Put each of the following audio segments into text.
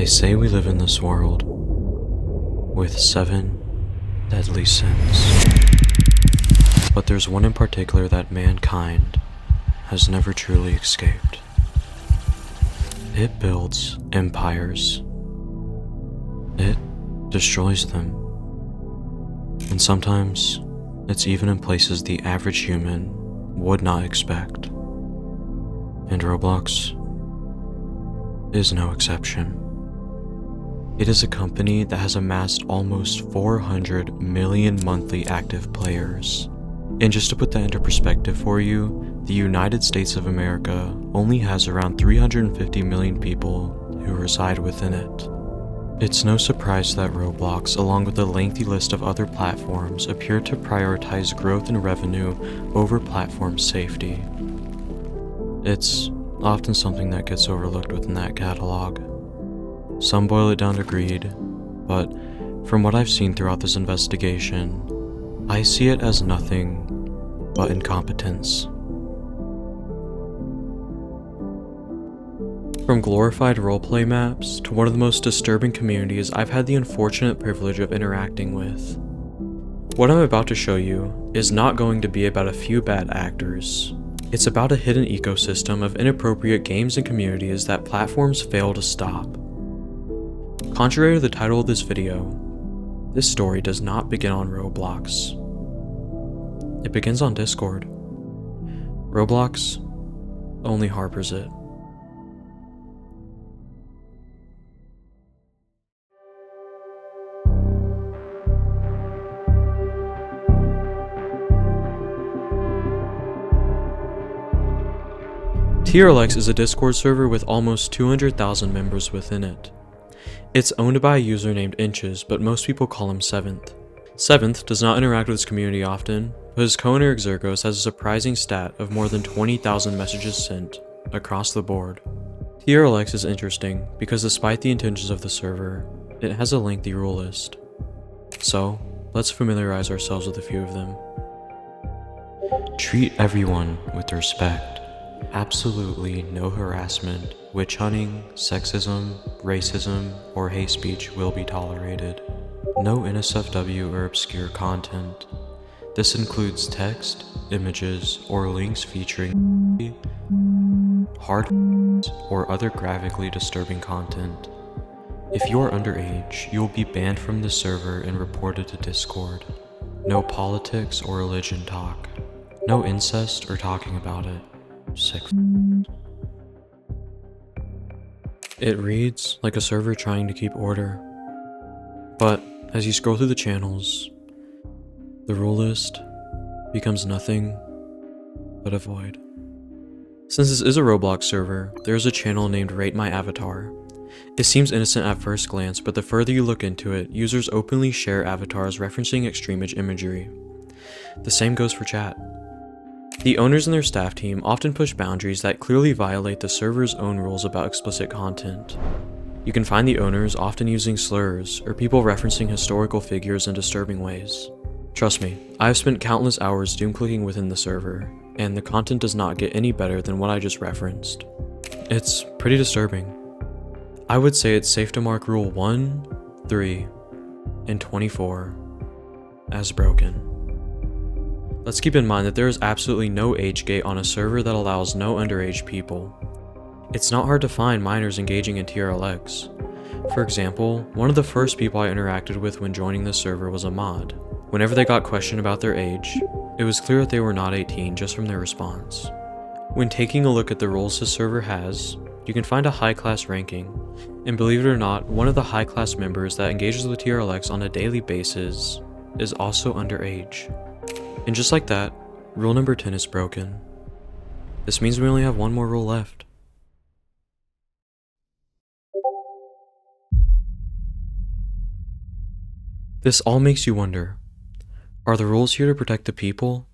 They say we live in this world with 7 deadly sins. But there's one in particular that mankind has never truly escaped. It builds empires. It destroys them. And sometimes it's even in places the average human would not expect. And Roblox is no exception. It is a company that has amassed almost 400 million monthly active players. And just to put that into perspective for you, the United States of America only has around 350 million people who reside within it. It's no surprise that Roblox, along with a lengthy list of other platforms, appear to prioritize growth and revenue over platform safety. It's often something that gets overlooked within that catalog. Some boil it down to greed, but from what I've seen throughout this investigation, I see it as nothing but incompetence. From glorified roleplay maps to one of the most disturbing communities I've had the unfortunate privilege of interacting with. What I'm about to show you is not going to be about a few bad actors. It's about a hidden ecosystem of inappropriate games and communities that platforms fail to stop. Contrary to the title of this video, this story does not begin on Roblox. It begins on Discord. Roblox only harbors it. TRLX is a Discord server with almost 200,000 members within it. It's owned by a user named Inches, but most people call him Seventh. Seventh does not interact with his community often, but his co-owner Xergos has a surprising stat of more than 20,000 messages sent across the board. TRLX is interesting because despite the intentions of the server, it has a lengthy rule list. So, let's familiarize ourselves with a few of them. Treat everyone with respect. Absolutely no harassment, witch hunting, sexism, racism, or hate speech will be tolerated. No NSFW or obscure content. This includes text, images, or links featuring hard or other graphically disturbing content. If you are underage, you will be banned from the server and reported to Discord. No politics or religion talk. No incest or talking about it. Sick. It reads like a server trying to keep order. But as you scroll through the channels, the rule list becomes nothing but a void. Since this is a Roblox server, there is a channel named Rate My Avatar. It seems innocent at first glance, but the further you look into it, users openly share avatars referencing extreme imagery. The same goes for chat. The owners and their staff team often push boundaries that clearly violate the server's own rules about explicit content. You can find the owners often using slurs or people referencing historical figures in disturbing ways. Trust me, I have spent countless hours doom-clicking within the server, and the content does not get any better than what I just referenced. It's pretty disturbing. I would say it's safe to mark Rule 1, 3, and 24 as broken. Let's keep in mind that there is absolutely no age gate on a server that allows no underage people. It's not hard to find minors engaging in TRLX. For example, one of the first people I interacted with when joining the server was a mod. Whenever they got questioned about their age, it was clear that they were not 18 just from their response. When taking a look at the roles the server has, you can find a high-class ranking, and believe it or not, one of the high-class members that engages with TRLX on a daily basis is also underage. And just like that, rule number 10 is broken. This means we only have one more rule left. This all makes you wonder, are the rules here to protect the people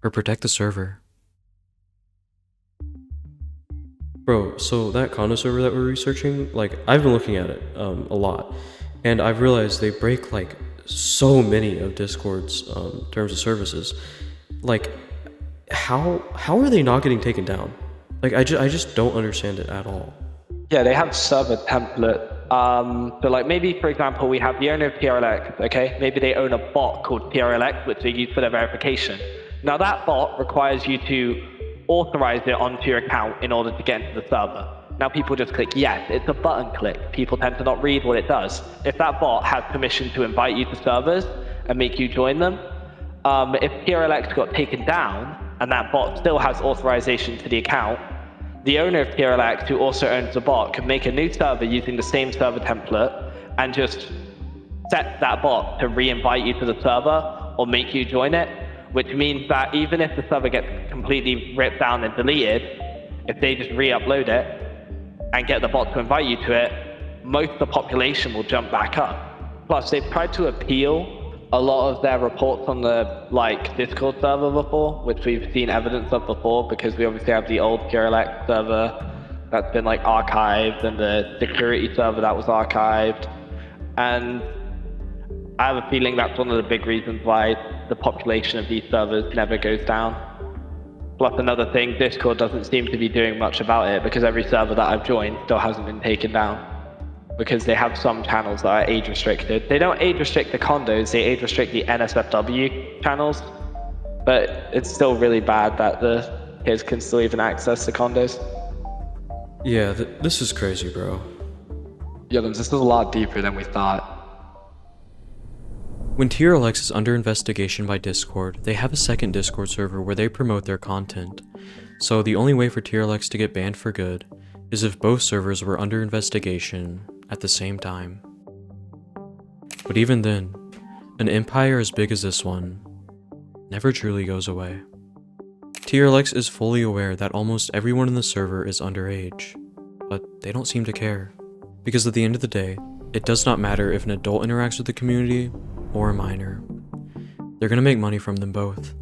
or protect the server? Bro, so that condo server that we're researching, like, I've been looking at it a lot, and I've realized they break like so many of Discord's terms of services. Like, how are they not getting taken down? Like, I just don't understand it at all. Yeah, they have server template. So like maybe, for example, we have the owner of TRLX, okay? Maybe they own a bot called TRLX, which they use for their verification. Now that bot requires you to authorize it onto your account in order to get into the server. Now people just click yes, it's a button click. People tend to not read what it does. If that bot has permission to invite you to servers and make you join them, if TRLX got taken down and that bot still has authorization to the account, the owner of TRLX, who also owns the bot, can make a new server using the same server template and just set that bot to re-invite you to the server or make you join it, which means that even if the server gets completely ripped down and deleted, if they just re-upload it and get the bot to invite you to it, most of the population will jump back up. Plus, they've tried to appeal a lot of their reports on the Discord server before, which we've seen evidence of before, because we obviously have the old TRLX server that's been archived and the security server that was archived. And I have a feeling that's one of the big reasons why the population of these servers never goes down. Plus another thing, Discord doesn't seem to be doing much about it, because every server that I've joined still hasn't been taken down. Because they have some channels that are age restricted. They don't age restrict the condos, they age restrict the NSFW channels. But it's still really bad that the kids can still even access the condos. Yeah, this is crazy, bro. Yeah, this is a lot deeper than we thought. When TRLX is under investigation by Discord, they have a second Discord server where they promote their content. So the only way for TRLX to get banned for good is if both servers were under investigation at the same time. But even then, an empire as big as this one never truly goes away. TRLX is fully aware that almost everyone in the server is underage, but they don't seem to care. Because at the end of the day, it does not matter if an adult interacts with the community or a minor. They're gonna make money from them both.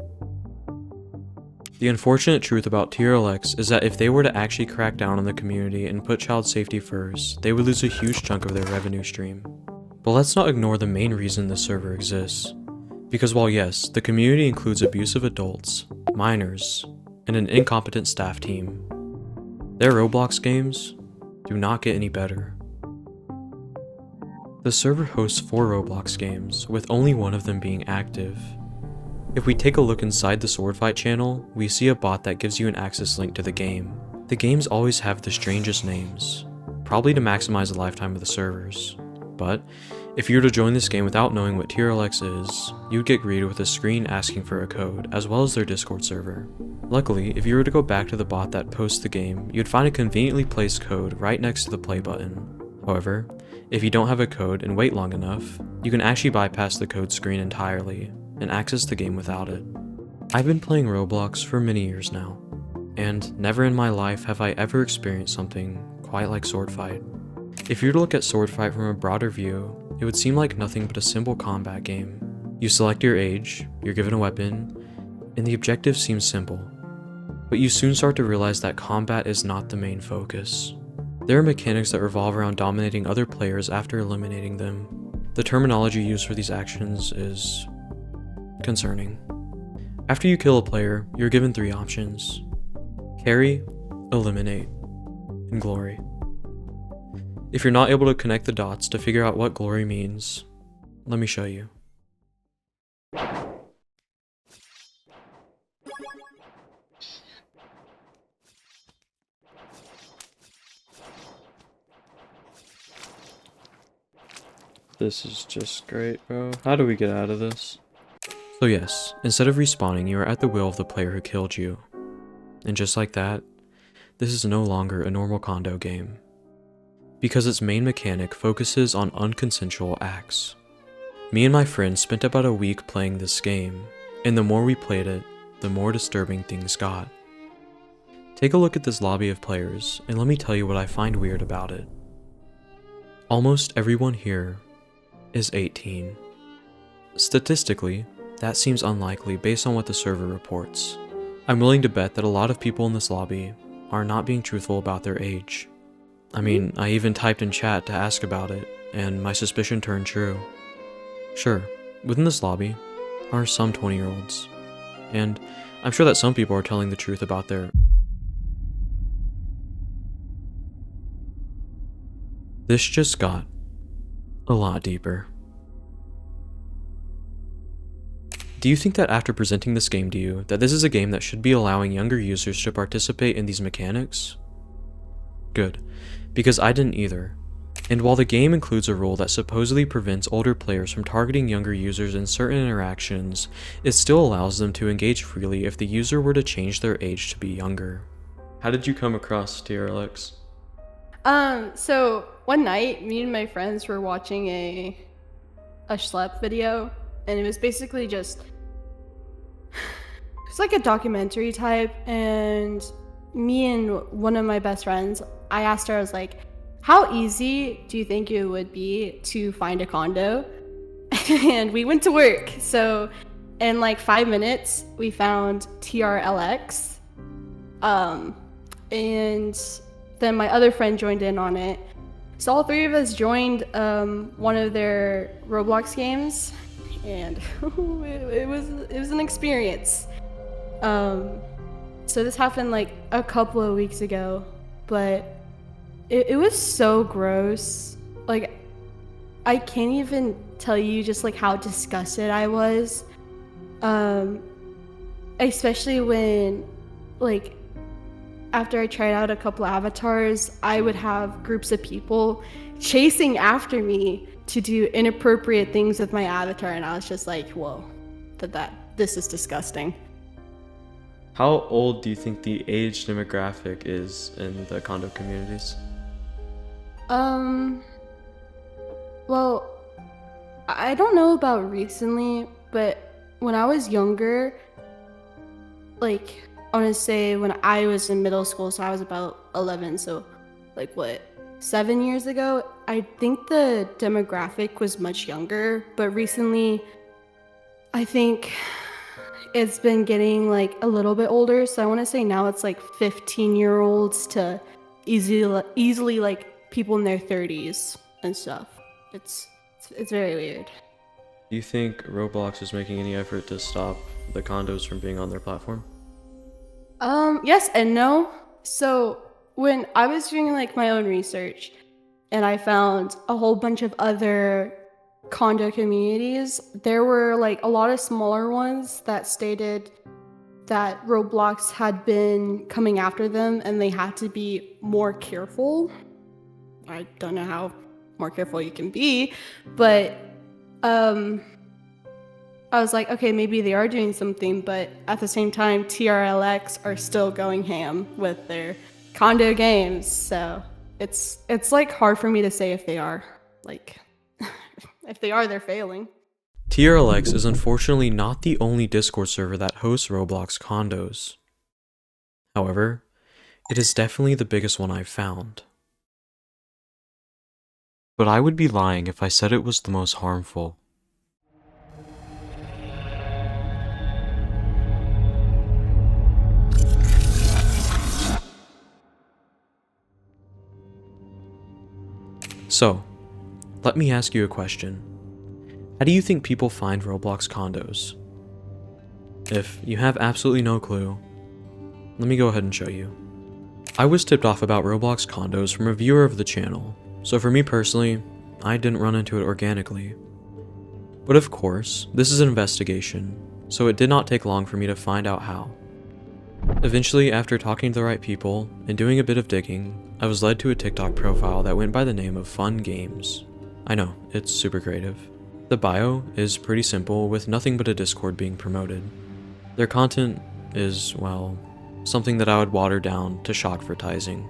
The unfortunate truth about TRLX is that if they were to actually crack down on the community and put child safety first, they would lose a huge chunk of their revenue stream. But let's not ignore the main reason this server exists. Because while yes, the community includes abusive adults, minors, and an incompetent staff team, their Roblox games do not get any better. The server hosts 4 Roblox games, with only one of them being active. If we take a look inside the Swordfight channel, we see a bot that gives you an access link to the game. The games always have the strangest names, probably to maximize the lifetime of the servers. But if you were to join this game without knowing what TRLX is, you'd get greeted with a screen asking for a code, as well as their Discord server. Luckily, if you were to go back to the bot that posts the game, you'd find a conveniently placed code right next to the play button. However, if you don't have a code and wait long enough, you can actually bypass the code screen entirely and access the game without it. I've been playing Roblox for many years now, and never in my life have I ever experienced something quite like Swordfight. If you were to look at Swordfight from a broader view, it would seem like nothing but a simple combat game. You select your age, you're given a weapon, and the objective seems simple. But you soon start to realize that combat is not the main focus. There are mechanics that revolve around dominating other players after eliminating them. The terminology used for these actions is concerning. After you kill a player, you're given 3 options: carry, eliminate, and glory. If you're not able to connect the dots to figure out what glory means, let me show you. This is just great, bro. How do we get out of this? So yes, instead of respawning, you are at the will of the player who killed you. And just like that, this is no longer a normal condo game, because its main mechanic focuses on unconsensual acts. Me and my friends spent about a week playing this game, and the more we played it, the more disturbing things got. Take a look at this lobby of players, and let me tell you what I find weird about it. Almost everyone here is 18. Statistically, that seems unlikely based on what the server reports. I'm willing to bet that a lot of people in this lobby are not being truthful about their age. I mean, I even typed in chat to ask about it, and my suspicion turned true. Sure, within this lobby are some 20-year-olds, and I'm sure that some people are telling the truth about their This just got a lot deeper. Do you think that after presenting this game to you, that this is a game that should be allowing younger users to participate in these mechanics? Good, because I didn't either. And while the game includes a rule that supposedly prevents older players from targeting younger users in certain interactions, it still allows them to engage freely if the user were to change their age to be younger. How did you come across TRLX? So one night, me and my friends were watching a schlep video, and it was basically just, it's like a documentary type, and me and one of my best friends, I asked her, I was like, how easy do you think it would be to find a condo? And we went to work. So in like 5 minutes, we found TRLX. And then my other friend joined in on it. So all three of us joined one of their Roblox games, and it was an experience. So this happened like a couple of weeks ago, but it was so gross. Like, I can't even tell you just like how disgusted I was. Especially when, like, after I tried out a couple avatars, I would have groups of people chasing after me to do inappropriate things with my avatar, and I was just like, whoa, this is disgusting. How old do you think the age demographic is in the condo communities? Well, I don't know about recently, but when I was younger, like, I want to say when I was in middle school, so I was about 11, so like what, 7 years ago, I think the demographic was much younger, but recently I think it's been getting like a little bit older, so I want to say now it's like 15-year-olds to easily like people in their 30s and stuff. It's very weird. Do you think Roblox is making any effort to stop the condos from being on their platform? Yes and no. So when I was doing like my own research and I found a whole bunch of other condo communities, there were like a lot of smaller ones that stated that Roblox had been coming after them and they had to be more careful. I don't know how more careful you can be, but I was like, okay, maybe they are doing something, but at the same time, TRLX are still going ham with their condo games, so it's like hard for me to say if they are. Like, if they are, they're failing. TRLX is unfortunately not the only Discord server that hosts Roblox condos. However, it is definitely the biggest one I've found. But I would be lying if I said it was the most harmful. So, let me ask you a question. How do you think people find Roblox condos? If you have absolutely no clue, let me go ahead and show you. I was tipped off about Roblox condos from a viewer of the channel, so for me personally, I didn't run into it organically. But of course, this is an investigation, so it did not take long for me to find out how. Eventually, after talking to the right people and doing a bit of digging, I was led to a TikTok profile that went by the name of Fun Games. I know, it's super creative. The bio is pretty simple, with nothing but a Discord being promoted. Their content is, well, something that I would water down to shockvertising.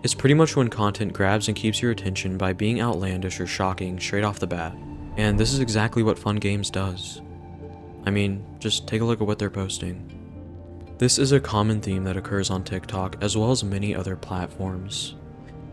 It's pretty much when content grabs and keeps your attention by being outlandish or shocking straight off the bat. And this is exactly what Fun Games does. I mean, just take a look at what they're posting. This is a common theme that occurs on TikTok as well as many other platforms.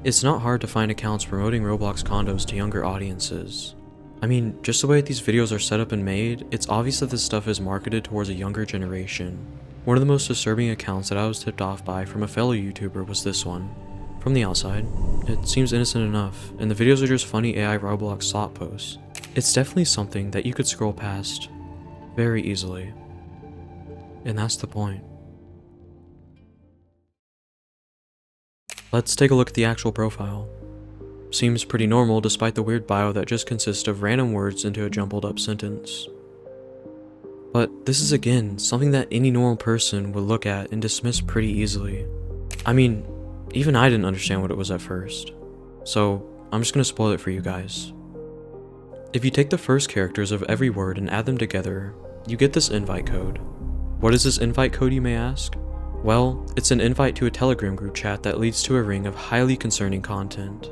It's not hard to find accounts promoting Roblox condos to younger audiences. I mean, just the way these videos are set up and made, it's obvious that this stuff is marketed towards a younger generation. One of the most disturbing accounts that I was tipped off by from a fellow YouTuber was this one. From the outside, it seems innocent enough, and the videos are just funny AI Roblox thought posts. It's definitely something that you could scroll past very easily. And that's the point. Let's take a look at the actual profile. seems pretty normal despite the weird bio that just consists of random words into a jumbled up sentence. But this is again something that any normal person would look at and dismiss pretty easily. I mean, even I didn't understand what it was at first. So I'm just gonna spoil it for you guys. If you take the first characters of every word and add them together, you get this invite code. What is this invite code, you may ask? Well, it's an invite to a Telegram group chat that leads to a ring of highly concerning content.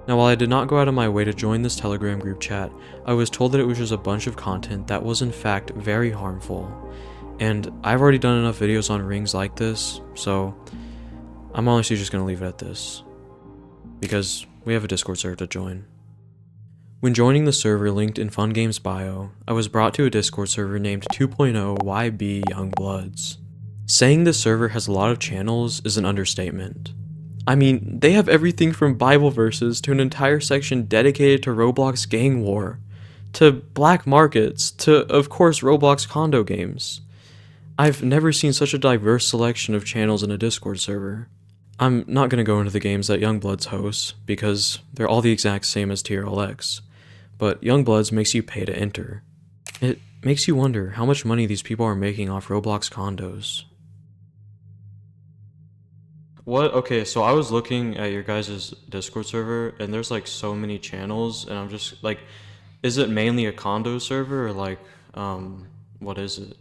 Now, while I did not go out of my way to join this Telegram group chat, I was told that it was just a bunch of content that was in fact very harmful. And I've already done enough videos on rings like this, so I'm honestly just going to leave it at this. Because we have a Discord server to join. When joining the server linked in Fun Game's bio, I was brought to a Discord server named 2.0 YB Youngbloods. Saying this server has a lot of channels is an understatement. I mean, they have everything from Bible verses to an entire section dedicated to Roblox gang war, to black markets, to, of course, Roblox condo games. I've never seen such a diverse selection of channels in a Discord server. I'm not going to go into the games that Youngbloods hosts, because they're all the exact same as TRLX, but Youngbloods makes you pay to enter. It makes you wonder how much money these people are making off Roblox condos. What? Okay, so I was looking at your guys' Discord server, and there's like so many channels, and I'm just like, is it mainly a condo server, or like, what is it?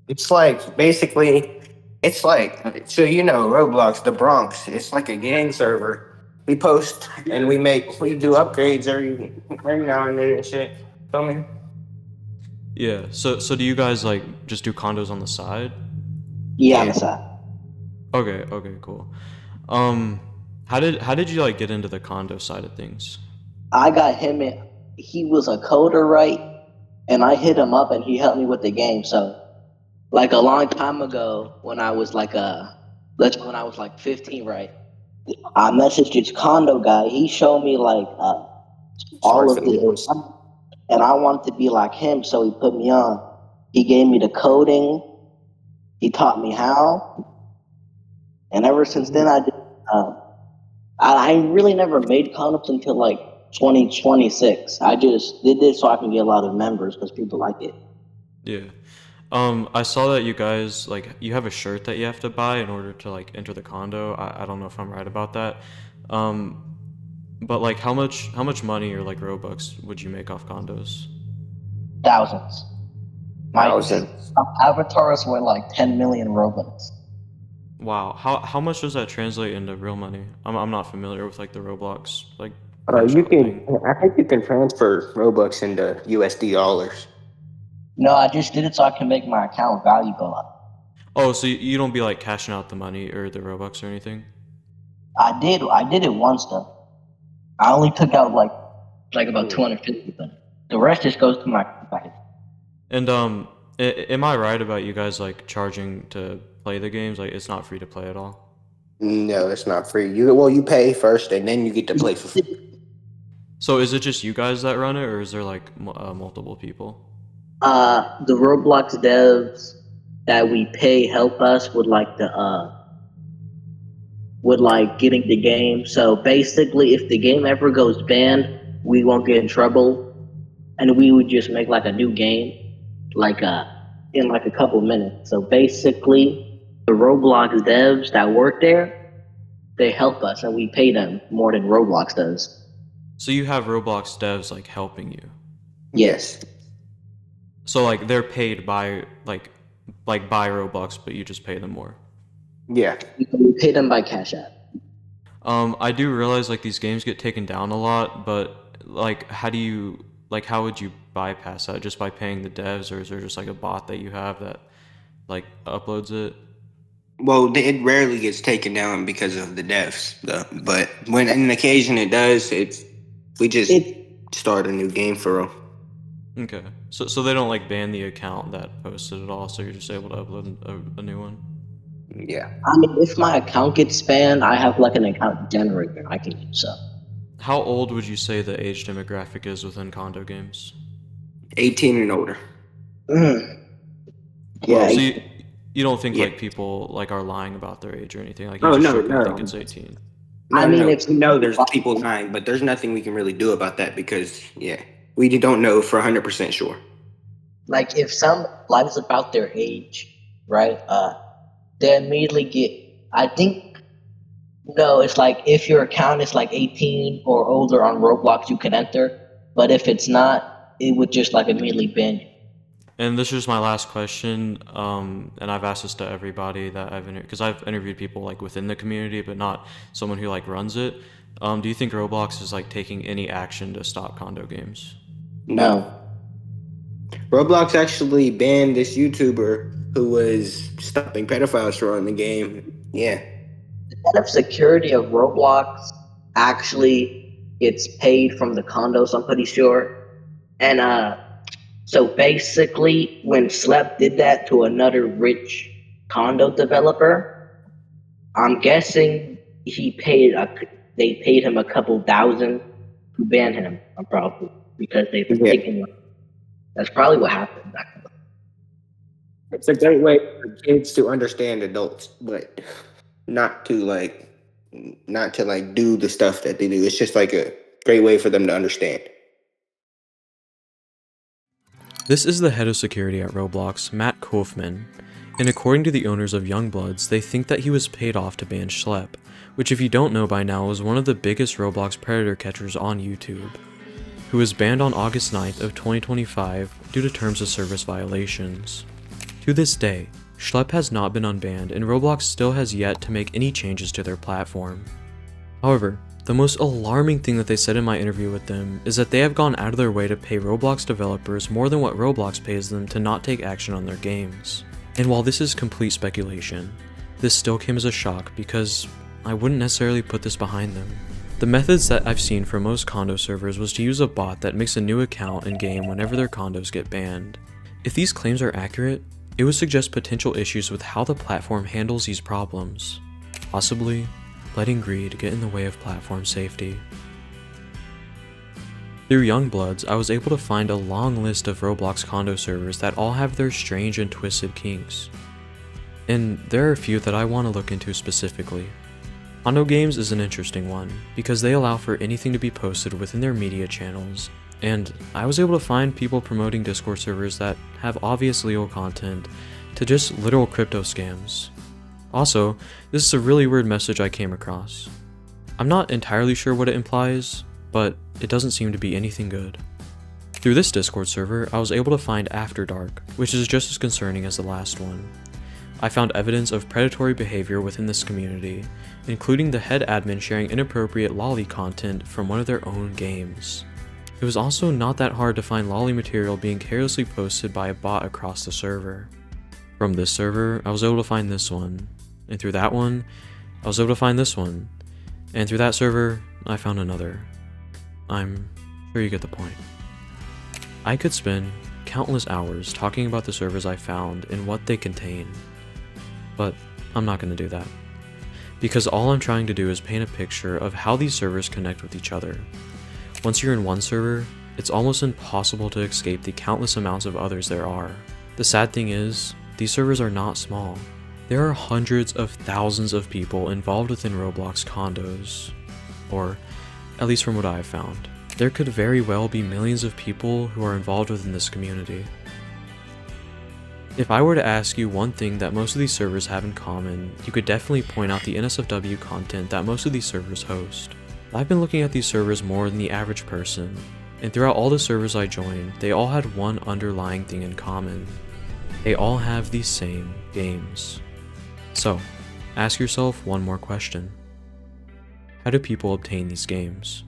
It's like basically, it's like, so you know, Roblox, the Bronx. It's like a gang server. We post and we do upgrades every now and then and shit. Feel me? Yeah. So do you guys like just do condos on the side? Yeah, on the side. Okay, cool. How did you like get into the condo side of things? I got him in. He was a coder, right? And I hit him up and he helped me with the game. So, like a long time ago, when I was like 15, right? I messaged this condo guy. He showed me like all of this, and I wanted to be like him, so he put me on. He gave me the coding. He taught me how, and ever since then, I really never made condoms until like 2026. I just did this so I can get a lot of members because people like it. Yeah. I saw that you guys, like, you have a shirt that you have to buy in order to, like, enter the condo. I don't know if I'm right about that. But, like, how much money or, like, Robux would you make off condos? Thousands. My avatars were like 10 million Robux. Wow. How much does that translate into real money? I'm not familiar with, like, the Roblox, like, You can. thing. I think you can transfer Robux into USD dollars. No, I just did it so I can make my account value go up. Oh, so you don't be, like, cashing out the money or the Robux or anything? I did it once though. I only took out like about 250, but the rest just goes to my bank. And am I right about you guys like charging to play the games? Like it's not free to play at all? No, it's not free. You pay first and then you get to play for free. So is it just you guys that run it, or is there like multiple people? The Roblox devs that we pay help us with getting the game. So basically, if the game ever goes banned, we won't get in trouble, and we would just make like a new game, in like a couple minutes. So basically, the Roblox devs that work there, they help us, and we pay them more than Roblox does. So you have Roblox devs like helping you? Yes. So like they're paid by by Roblox, but you just pay them more. Yeah. We pay them by Cash App. I do realize like these games get taken down a lot, but like how would you bypass that? Just by paying the devs, or is there just like a bot that you have that like uploads it? Well, it rarely gets taken down because of the devs, though. But when on occasion it does, we just start a new game for them. Okay, so they don't like ban the account that posted it all, so you're just able to upload a new one? Yeah. I mean, if my account gets banned, I have like an account generator I can use. So, how old would you say the age demographic is within condo games? 18 and older. Yeah. So you don't think like people like are lying about their age or anything? Like you Oh, just no, strictly no. think it's 18? No, I mean, no, if we know there's people lying, but there's nothing we can really do about that because, yeah, we don't know for 100% sure. like if some lies about their age, right? They immediately get. I think no, it's like if your account is like 18 or older on Roblox, you can enter. But if it's not, it would just like immediately ban you. And this is my last question, and I've asked this to everybody that because I've interviewed people like within the community, but not someone who like runs it. Do you think Roblox is like taking any action to stop condo games? No. Roblox actually banned this YouTuber who was stopping pedophiles from the game. Yeah. The head of security of Roblox actually gets paid from the condos, I'm pretty sure. And so basically, when Slep did that to another rich condo developer, I'm guessing they paid him a couple thousand to ban him, probably because they've Yeah. taken. That's probably what happened. It's a great way for kids to understand adults, but not to like do the stuff that they do. It's just like a great way for them to understand. This is the head of security at Roblox, Matt Kaufman, and according to the owners of Youngbloods, they think that he was paid off to ban Schlep, which if you don't know by now is one of the biggest Roblox predator catchers on YouTube, who was banned on August 9th of 2025 due to terms of service violations. To this day, Schlep has not been unbanned and Roblox still has yet to make any changes to their platform. However, the most alarming thing that they said in my interview with them is that they have gone out of their way to pay Roblox developers more than what Roblox pays them to not take action on their games. And while this is complete speculation, this still came as a shock because I wouldn't necessarily put this behind them. The methods that I've seen for most condo servers was to use a bot that makes a new account in-game whenever their condos get banned. If these claims are accurate, it would suggest potential issues with how the platform handles these problems, possibly letting greed get in the way of platform safety. Through Youngbloods, I was able to find a long list of Roblox condo servers that all have their strange and twisted kinks. And there are a few that I want to look into specifically. Condo Games is an interesting one, because they allow for anything to be posted within their media channels, and I was able to find people promoting Discord servers that have obvious legal content to just literal crypto scams. Also, this is a really weird message I came across. I'm not entirely sure what it implies, but it doesn't seem to be anything good. Through this Discord server, I was able to find After Dark, which is just as concerning as the last one. I found evidence of predatory behavior within this community, including the head admin sharing inappropriate lolly content from one of their own games. It was also not that hard to find lolly material being carelessly posted by a bot across the server. From this server, I was able to find this one, and through that one, I was able to find this one, and through that server, I found another. I'm sure you get the point. I could spend countless hours talking about the servers I found and what they contain, but I'm not going to do that, because all I'm trying to do is paint a picture of how these servers connect with each other. Once you're in one server, it's almost impossible to escape the countless amounts of others there are. The sad thing is, these servers are not small. There are hundreds of thousands of people involved within Roblox condos, or at least from what I've found. There could very well be millions of people who are involved within this community. If I were to ask you one thing that most of these servers have in common, you could definitely point out the NSFW content that most of these servers host. I've been looking at these servers more than the average person, and throughout all the servers I joined, they all had one underlying thing in common. They all have these same games. So, ask yourself one more question. How do people obtain these games?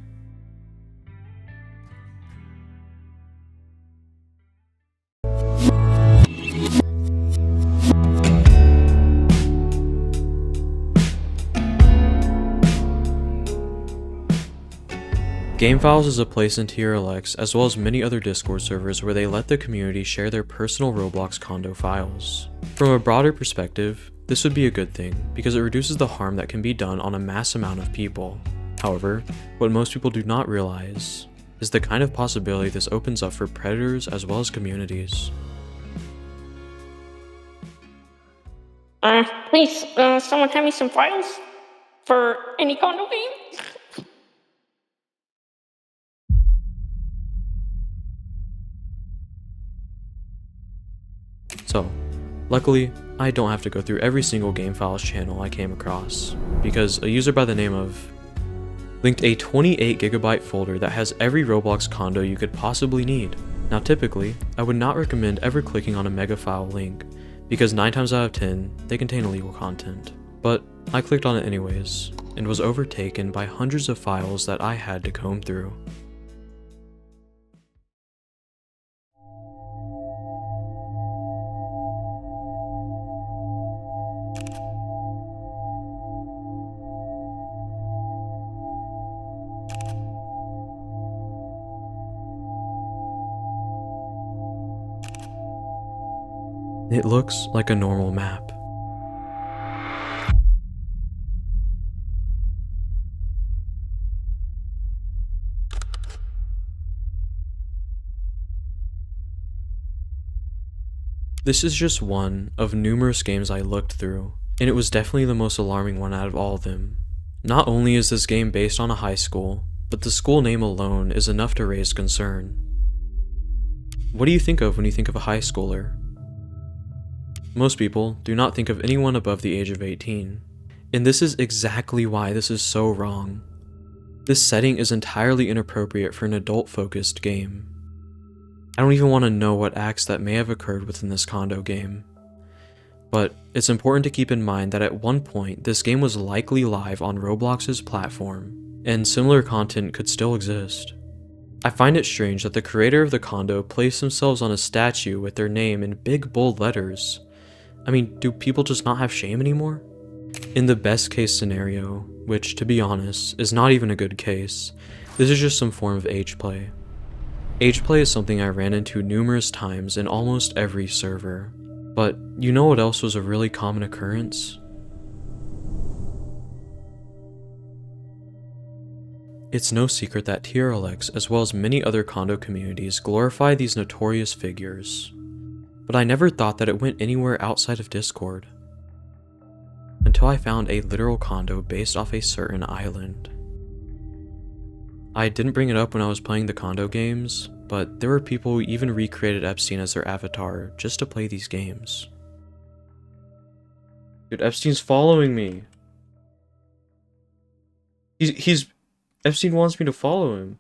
GameFiles is a place in TRLX as well as many other Discord servers where they let the community share their personal Roblox condo files. From a broader perspective, this would be a good thing because it reduces the harm that can be done on a mass amount of people. However, what most people do not realize is the kind of possibility this opens up for predators as well as communities. Please, someone hand me some files? for any condo game? So, luckily, I don't have to go through every single game files channel I came across, because a user by the name of linked a 28GB folder that has every Roblox condo you could possibly need. Now typically, I would not recommend ever clicking on a mega file link, because 9 times out of 10, they contain illegal content. But I clicked on it anyways, and was overtaken by hundreds of files that I had to comb through. It looks like a normal map. This is just one of numerous games I looked through, and it was definitely the most alarming one out of all of them. Not only is this game based on a high school, but the school name alone is enough to raise concern. What do you think of when you think of a high schooler? Most people do not think of anyone above the age of 18. And this is exactly why this is so wrong. This setting is entirely inappropriate for an adult-focused game. I don't even want to know what acts that may have occurred within this condo game. But it's important to keep in mind that at one point, this game was likely live on Roblox's platform, and similar content could still exist. I find it strange that the creator of the condo placed themselves on a statue with their name in big bold letters. I mean, do people just not have shame anymore? In the best case scenario, which to be honest, is not even a good case, this is just some form of age play. Age play is something I ran into numerous times in almost every server. But you know what else was a really common occurrence? It's no secret that TRLX, as well as many other condo communities, glorify these notorious figures. But I never thought that it went anywhere outside of Discord. Until I found a literal condo based off a certain island. I didn't bring it up when I was playing the condo games, but there were people who even recreated Epstein as their avatar just to play these games. Dude, Epstein's following me. Epstein wants me to follow him.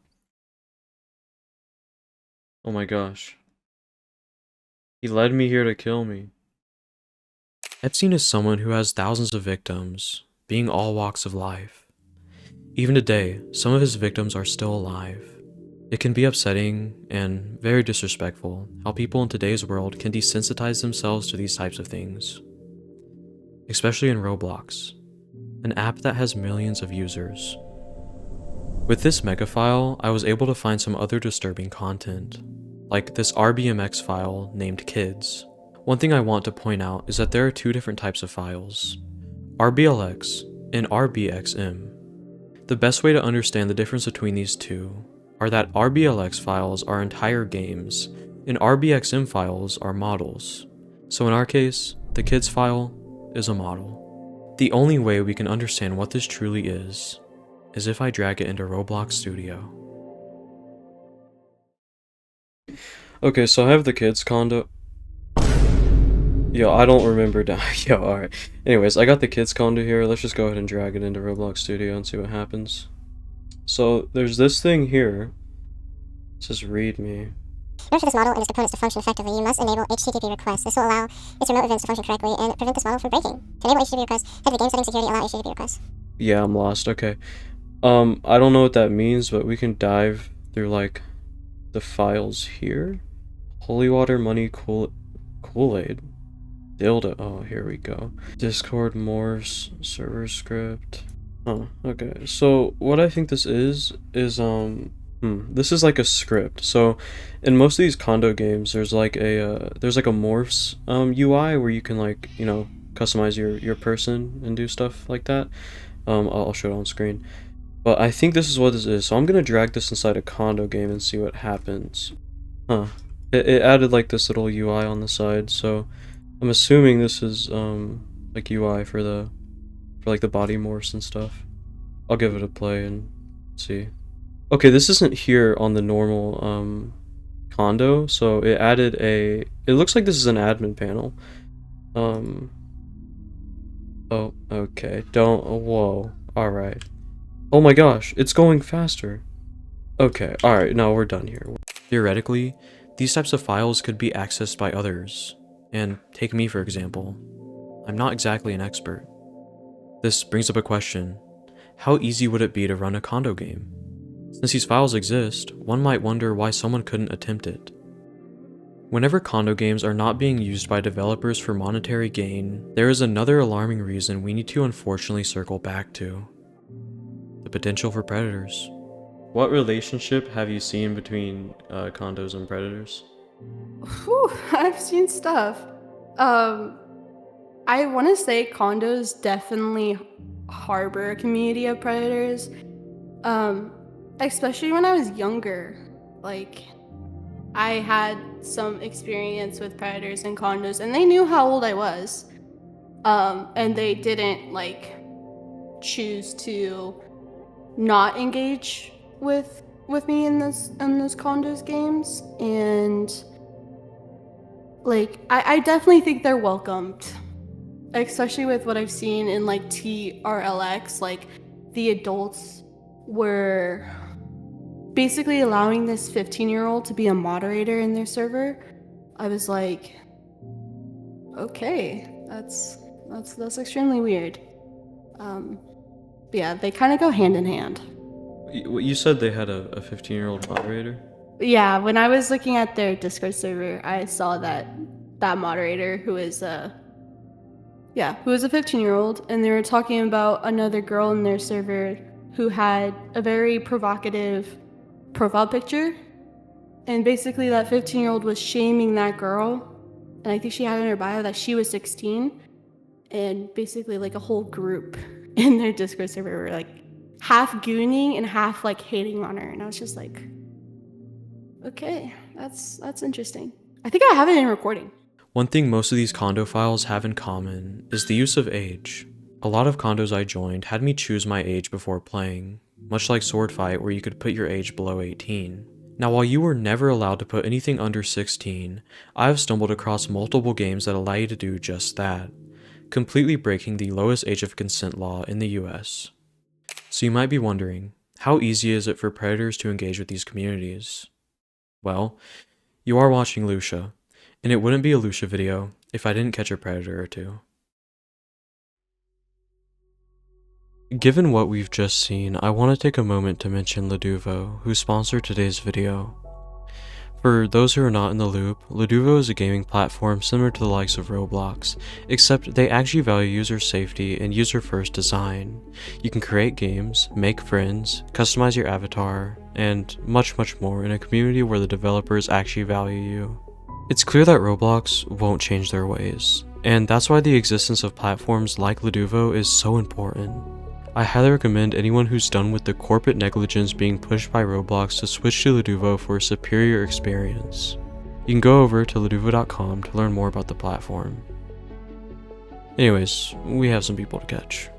Oh my gosh. He led me here to kill me. Epstein is someone who has thousands of victims, being all walks of life. Even today, some of his victims are still alive. It can be upsetting and very disrespectful how people in today's world can desensitize themselves to these types of things. Especially in Roblox, an app that has millions of users. With this mega file, I was able to find some other disturbing content, like this RBMX file named Kids. One thing I want to point out is that there are two different types of files, RBLX and RBXM. The best way to understand the difference between these two are that RBLX files are entire games, and RBXM files are models. So in our case, the Kids file is a model. The only way we can understand what this truly is if I drag it into Roblox Studio. Okay, so I have the Kids condo. Yo, I don't remember down. Yo, alright. Anyways, I got the Kids condo here. Let's just go ahead and drag it into Roblox Studio and see what happens. So, there's this thing here. It says read me. In order for this model and its components to function effectively, you must enable HTTP requests. This will allow its remote events to function correctly and prevent this model from breaking. To enable HTTP requests, head to the game settings security allow HTTP requests. Yeah, I'm lost. Okay. I don't know what that means, but we can dive through, like, the files here. Holy water, money, Kool-Aid. Dildo. Oh, here we go. Discord, Morse, server script. Oh, okay. So, what I think this is this is like a script. So, in most of these condo games, there's like a Morphs UI where you can, like, you know, customize your person and do stuff like that. I'll show it on screen. But I think this is what this is. So I'm gonna drag this inside a condo game and see what happens. Huh. It added like this little UI on the side, so I'm assuming this is like UI for the for like the body morphs and stuff. I'll give it a play and see. Okay, this isn't here on the normal condo, so it added a, it looks like this is an admin panel. Oh, okay, whoa, alright. Oh my gosh, it's going faster. Okay, alright, now we're done here. Theoretically, these types of files could be accessed by others. And take me for example. I'm not exactly an expert. This brings up a question. How easy would it be to run a condo game? Since these files exist, one might wonder why someone couldn't attempt it. Whenever condo games are not being used by developers for monetary gain, there is another alarming reason we need to unfortunately circle back to. The potential for predators. What relationship have you seen between condos and predators? Whew, I've seen stuff. I want to say condos definitely harbor a community of predators. Especially when I was younger. Like, I had some experience with predators in condos, and they knew how old I was. And they didn't like choose to not engage with me in those condos games, and like I definitely think they're welcomed, especially with what I've seen in like TRLX. Like, the adults were basically allowing this 15-year-old to be a moderator in their server. I was like, okay, that's extremely weird. But yeah, they kind of go hand in hand. You said they had a 15-year-old moderator? Yeah, when I was looking at their Discord server, I saw that moderator who is a 15-year-old, and they were talking about another girl in their server who had a very provocative profile picture, and basically that 15-year-old was shaming that girl, and I think she had in her bio that she was 16, and basically like a whole group in their Discord server were like half gooning and half like hating on her, and I was just like, okay, that's interesting. I think I have it in recording. One thing most of these condo files have in common is the use of age. A lot of condos I joined had me choose my age before playing, much like Sword Fight where you could put your age below 18. Now, while you were never allowed to put anything under 16, I've stumbled across multiple games that allow you to do just that, completely breaking the lowest age of consent law in the US. So you might be wondering, how easy is it for predators to engage with these communities? Well, you are watching LUSHA, and it wouldn't be a LUSHA video if I didn't catch a predator or two. Given what we've just seen, I want to take a moment to mention LUDUVO, who sponsored today's video. For those who are not in the loop, LUDUVO is a gaming platform similar to the likes of Roblox, except they actually value user safety and user-first design. You can create games, make friends, customize your avatar, and much more in a community where the developers actually value you. It's clear that Roblox won't change their ways, and that's why the existence of platforms like LUDUVO is so important. I highly recommend anyone who's done with the corporate negligence being pushed by Roblox to switch to LUDUVO for a superior experience. You can go over to LUDUVO.com to learn more about the platform. Anyways, we have some people to catch.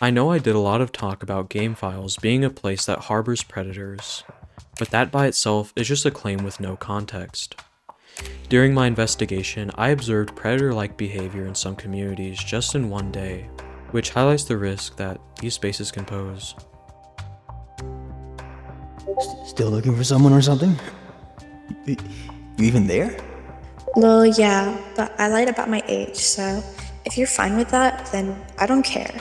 I know I did a lot of talk about game files being a place that harbors predators, but that by itself is just a claim with no context. During my investigation, I observed predator-like behavior in some communities just in one day, which highlights the risk that these spaces can pose. Still looking for someone or something? You even there? Well, yeah, but I lied about my age, so if you're fine with that, then I don't care.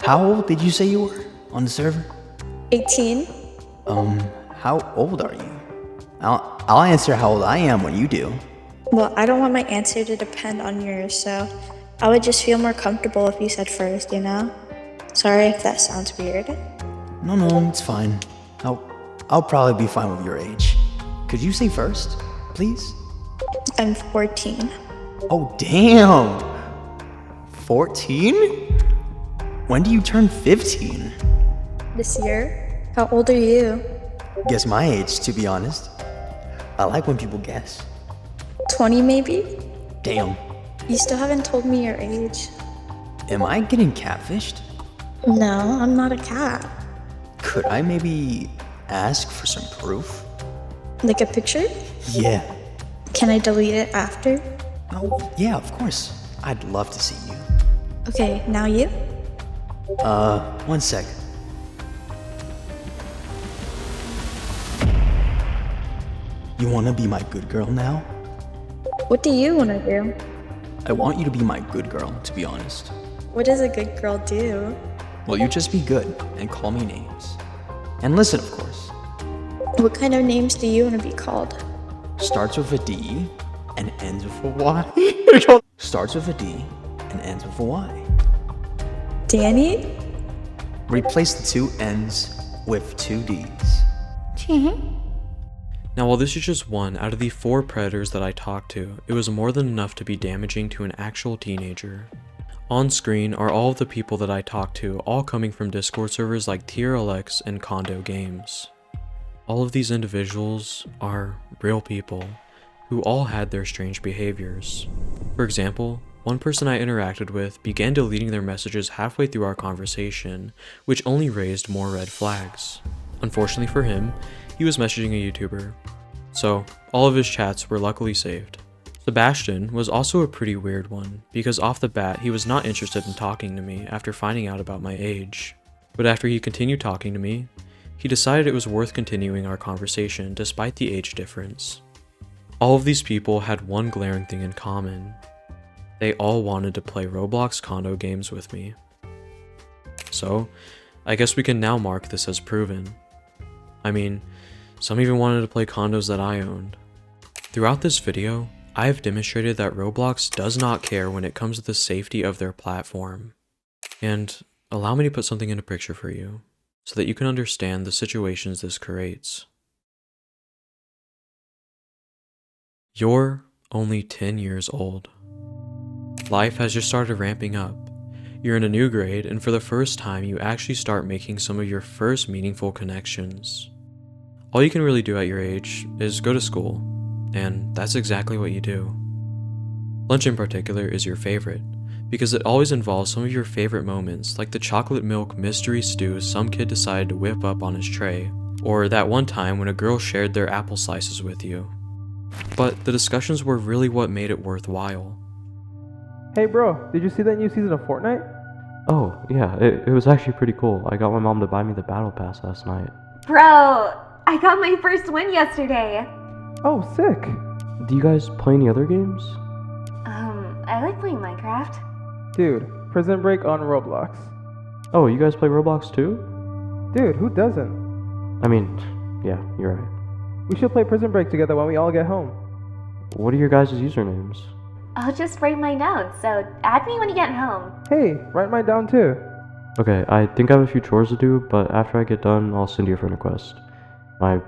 How old did you say you were on the server? 18? How old are you? I'll answer how old I am when you do. Well, I don't want my answer to depend on yours, so I would just feel more comfortable if you said first, you know? Sorry if that sounds weird. No, it's fine. I'll probably be fine with your age. Could you say first, please? I'm 14. Oh, damn! 14? When do you turn 15? This year? How old are you? Guess my age, to be honest. I like when people guess. 20 maybe? Damn. You still haven't told me your age. Am I getting catfished? No, I'm not a cat. Could I maybe ask for some proof? Like a picture? Yeah. Can I delete it after? Oh, yeah, of course. I'd love to see you. Okay, now you? 1 sec. You wanna be my good girl now? What do you want to do? I want you to be my good girl, to be honest. What does a good girl do? Well, you just be good and call me names. And listen, of course. What kind of names do you want to be called? Starts with a D and ends with a Y. Starts with a D and ends with a Y. Danny? Replace the 2 N's with 2 D's. Now, while this is just one out of the 4 predators that I talked to, it was more than enough to be damaging to an actual teenager. On screen are all of the people that I talked to, all coming from Discord servers like TRLX and Condo games. All of these individuals are real people who all had their strange behaviors. For example, one person I interacted with began deleting their messages halfway through our conversation, which only raised more red flags. Unfortunately for him, he was messaging a YouTuber, so all of his chats were luckily saved. Sebastian was also a pretty weird one, because off the bat he was not interested in talking to me after finding out about my age. But after he continued talking to me, he decided it was worth continuing our conversation despite the age difference. All of these people had one glaring thing in common. They all wanted to play Roblox condo games with me. So, I guess we can now mark this as proven. I mean, some even wanted to play condos that I owned. Throughout this video, I have demonstrated that Roblox does not care when it comes to the safety of their platform. And allow me to put something in a picture for you, so that you can understand the situations this creates. You're only 10 years old. Life has just started ramping up. You're in a new grade, and for the first time, you actually start making some of your first meaningful connections. All you can really do at your age is go to school, and that's exactly what you do. Lunch in particular is your favorite, because it always involves some of your favorite moments, like the chocolate milk mystery stew some kid decided to whip up on his tray, or that one time when a girl shared their apple slices with you. But the discussions were really what made it worthwhile. Hey bro, did you see that new season of Fortnite? Oh, yeah, it was actually pretty cool. I got my mom to buy me the battle pass last night. Bro, I got my first win yesterday. Oh, sick. Do you guys play any other games? I like playing Minecraft. Dude, Prison Break on Roblox. Oh, you guys play Roblox too? Dude, who doesn't? I mean, yeah, you're right. We should play Prison Break together when we all get home. What are your guys' usernames? I'll just write mine down, so add me when you get home. Hey, write mine down too. Okay, I think I have a few chores to do, but after I get done, I'll send you a friend request. My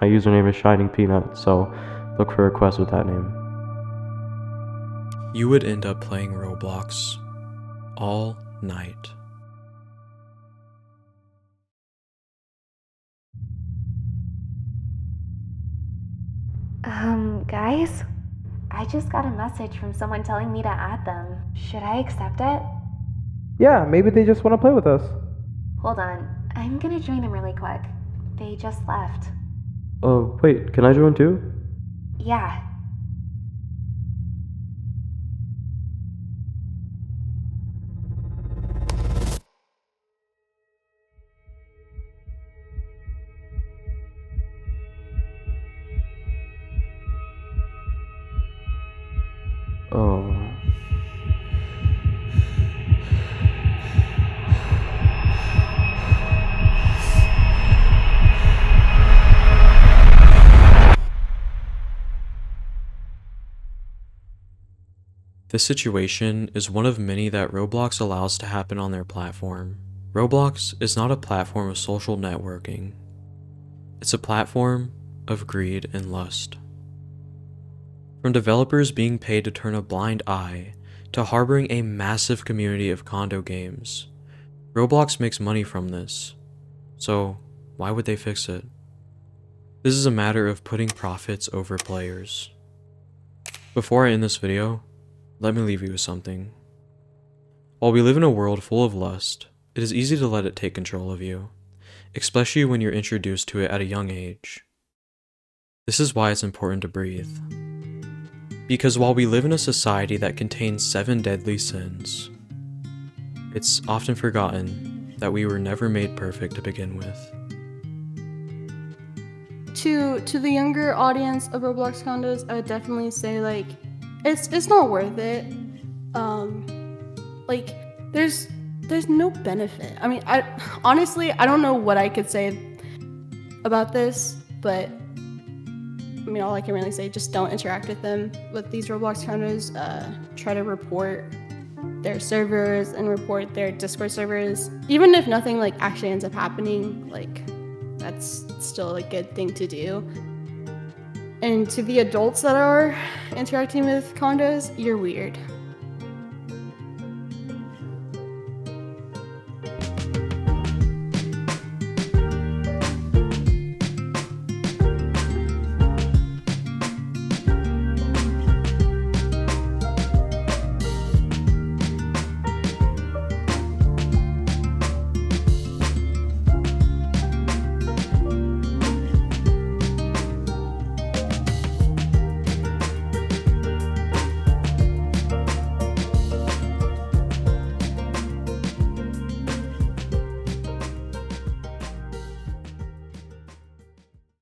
username is Shining Peanut, so look for requests with that name. You would end up playing Roblox all night. Guys? I just got a message from someone telling me to add them. Should I accept it? Yeah, maybe they just want to play with us. Hold on, I'm gonna join them really quick. They just left. Oh, wait, can I join too? Yeah. Oh. This situation is one of many that Roblox allows to happen on their platform. Roblox is not a platform of social networking. It's a platform of greed and lust. From developers being paid to turn a blind eye to harboring a massive community of condo games, Roblox makes money from this. So why would they fix it? This is a matter of putting profits over players. Before I end this video, let me leave you with something. While we live in a world full of lust, it is easy to let it take control of you, especially when you're introduced to it at a young age. This is why it's important to breathe. Because while we live in a society that contains 7 deadly sins, it's often forgotten that we were never made perfect to begin with. To the younger audience of Roblox condos, I would definitely say like it's not worth it. Like there's no benefit. I mean, I honestly don't know what I could say about this, but I mean all I can really say, just don't interact with them, with these Roblox condos. Try to report their servers and report their Discord servers. Even if nothing like actually ends up happening, like that's still a good thing to do. And to the adults that are interacting with condos, you're weird.